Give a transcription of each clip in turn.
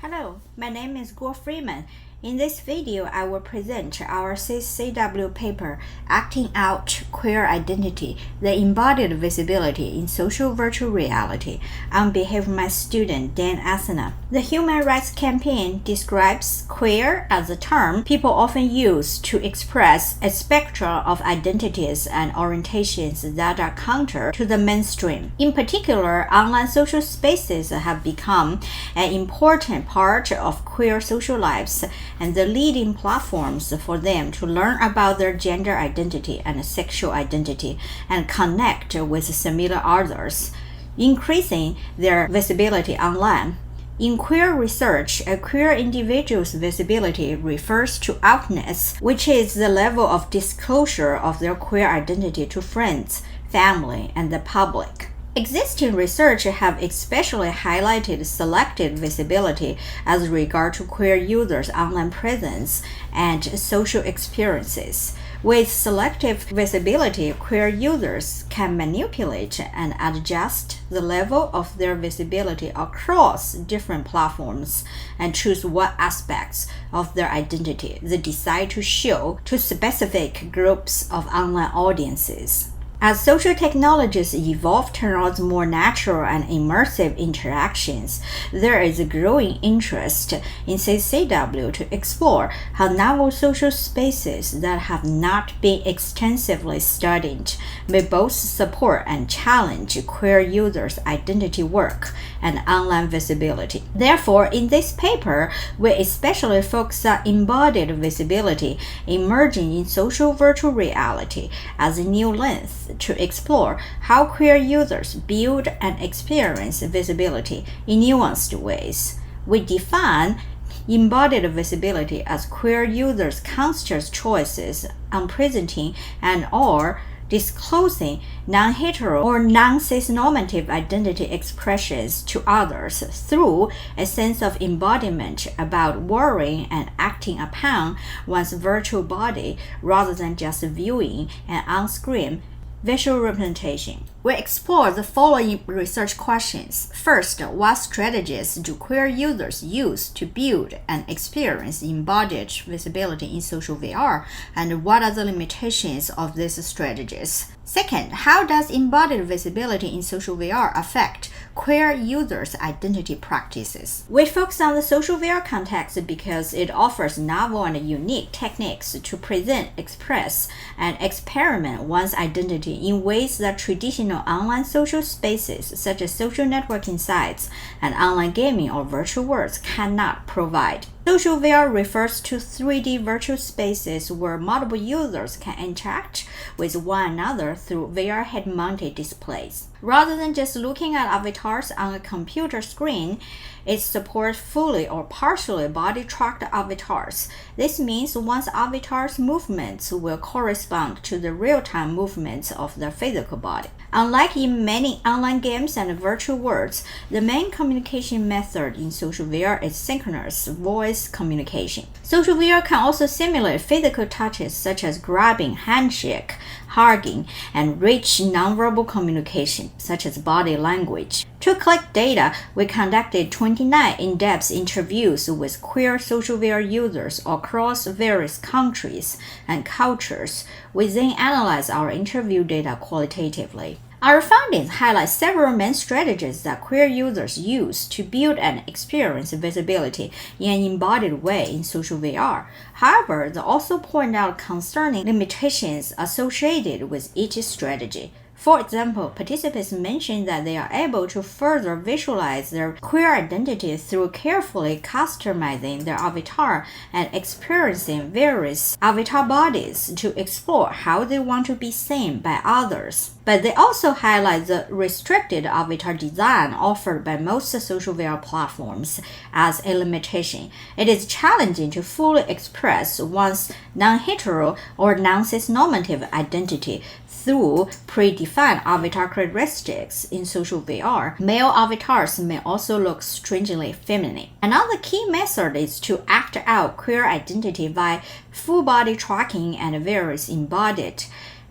Hello, my name is Freeman. In this video, I will present our CSCW paper, Acting Out Queer Identity, the Embodied Visibility in Social Virtual Reality, on behalf of my student, Dane Acena. The Human Rights Campaign describes queer as a term people often use to express a spectrum of identities and orientations that are counter to the mainstream. In particular, online social spaces have become an important part of queer social lives and the leading platforms for them to learn about their gender identity and sexual identity and connect with similar others, increasing their visibility online. In queer research, a queer individual's visibility refers to outness, which is the level of disclosure of their queer identity to friends, family, and the public. Existing research have especially highlighted selective visibility as regard to queer users' online presence and social experiences. With selective visibility, queer users can manipulate and adjust the level of their visibility across different platforms and choose what aspects of their identity they decide to show to specific groups of online audiences. As social technologies evolve towards more natural and immersive interactions, there is a growing interest in CSCW to explore how novel social spaces that have not been extensively studied may both support and challenge queer users' identity work and online visibility. Therefore, in this paper, we especially focus on embodied visibility emerging in social virtual reality as a new lens to explore how queer users build and experience visibility in nuanced ways. We define embodied visibility as queer users' conscious choices on presenting and/or disclosing non-hetero or non-cis-normative identity expressions to others through a sense of embodiment about wearing and acting upon one's virtual body rather than just viewing an on-screen visual representation. We explore the following research questions. First, what strategies do queer users use to build and experience embodied visibility in social VR, and what are the limitations of these strategies? Second, how does embodied visibility in social VR affect queer users' identity practices? We focus on the social VR context because it offers novel and unique techniques to present, express, and experiment one's identity in ways that traditional online social spaces such as social networking sites and online gaming or virtual worlds cannot provide. Social VR refers to 3D virtual spaces where multiple users can interact with one another through VR head-mounted displays. Rather than just looking at avatars on a computer screen, it supports fully or partially body-tracked avatars. This means one's avatar's movements will correspond to the real-time movements of their physical body. Unlike in many online games and virtual worlds, the main communication method in social VR is synchronous voice communication. Social VR can also simulate physical touches such as grabbing, handshake, hugging, and rich nonverbal communication, such as body language. To collect data, we conducted 29 in-depth interviews with queer social VR users across various countries and cultures. We then analyzed our interview data qualitatively. Our findings highlight several main strategies that queer users use to build and experience visibility in an embodied way in social VR. However, they also point out concerning limitations associated with each strategy. For example, participants mentioned that they are able to further visualize their queer identity through carefully customizing their avatar and experiencing various avatar bodies to explore how they want to be seen by others. But they also highlight the restricted avatar design offered by most social VR platforms as a limitation. It is challenging to fully express one's non-hetero or non-cis-normative identity through predefined avatar characteristics in social VR. Male avatars may also look strangely feminine. Another key method is to act out queer identity by full body tracking and various embodied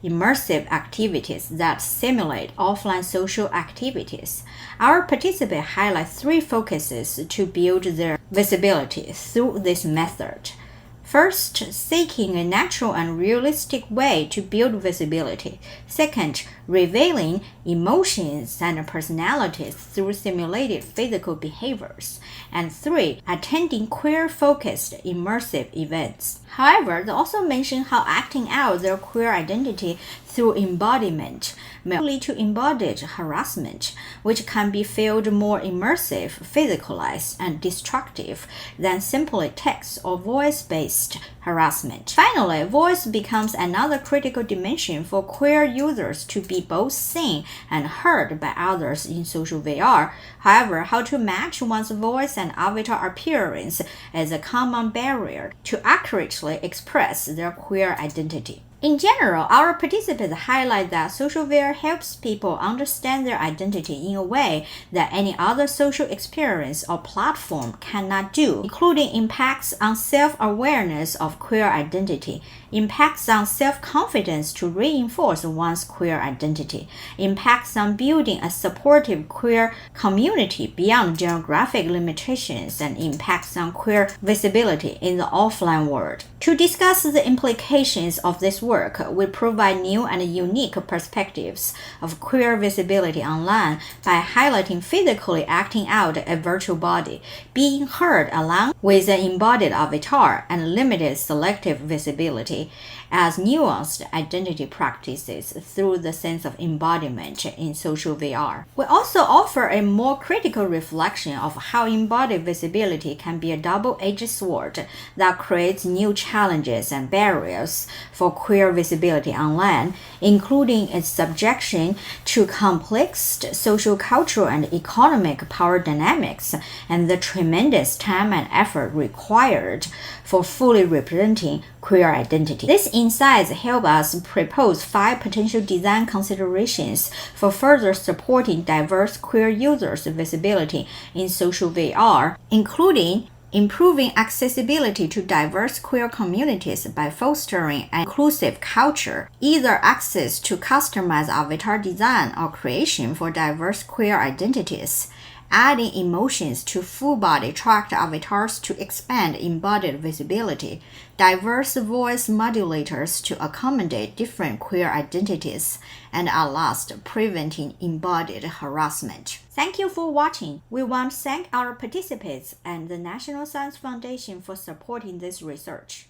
immersive activities that simulate offline social activities. Our participants highlight 3 focuses to build their visibility through this method. First, seeking a natural and realistic way to build visibility. Second, revealing emotions and personalities through simulated physical behaviors. And 3, attending queer-focused immersive events. However, they also mention how acting out their queer identity through embodiment may lead to embodied harassment, which can be felt more immersive, physicalized, and destructive than simply text or voice-based harassment. Finally, voice becomes another critical dimension for queer users to be both seen and heard by others in social VR. However, how to match one's voice and avatar appearance is a common barrier to accurately express their queer identity. In general, our participants highlight that social VR helps people understand their identity in a way that any other social experience or platform cannot do, including impacts on self-awareness of queer identity, impacts on self-confidence to reinforce one's queer identity, impacts on building a supportive queer community beyond geographic limitations, and impacts on queer visibility in the offline world. To discuss the implications of this work, we provide new and unique perspectives of queer visibility online by highlighting physically acting out a virtual body, being heard along with an embodied avatar, and limited selective visibility as nuanced identity practices through the sense of embodiment in social VR. We also offer a more critical reflection of how embodied visibility can be a double-edged sword that creates new challenges and barriers for queer visibility online, including its subjection to complex social, cultural, and economic power dynamics, and the tremendous time and effort required for fully representing queer identity. These insights help us propose 5 potential design considerations for further supporting diverse queer users' visibility in social VR, including improving accessibility to diverse queer communities by fostering an inclusive culture, either access to customized avatar design or creation for diverse queer identities, adding emotions to full-body tracked avatars to expand embodied visibility, diverse voice modulators to accommodate different queer identities, and at last, preventing embodied harassment. Thank you for watching. We want to thank our participants and the National Science Foundation for supporting this research.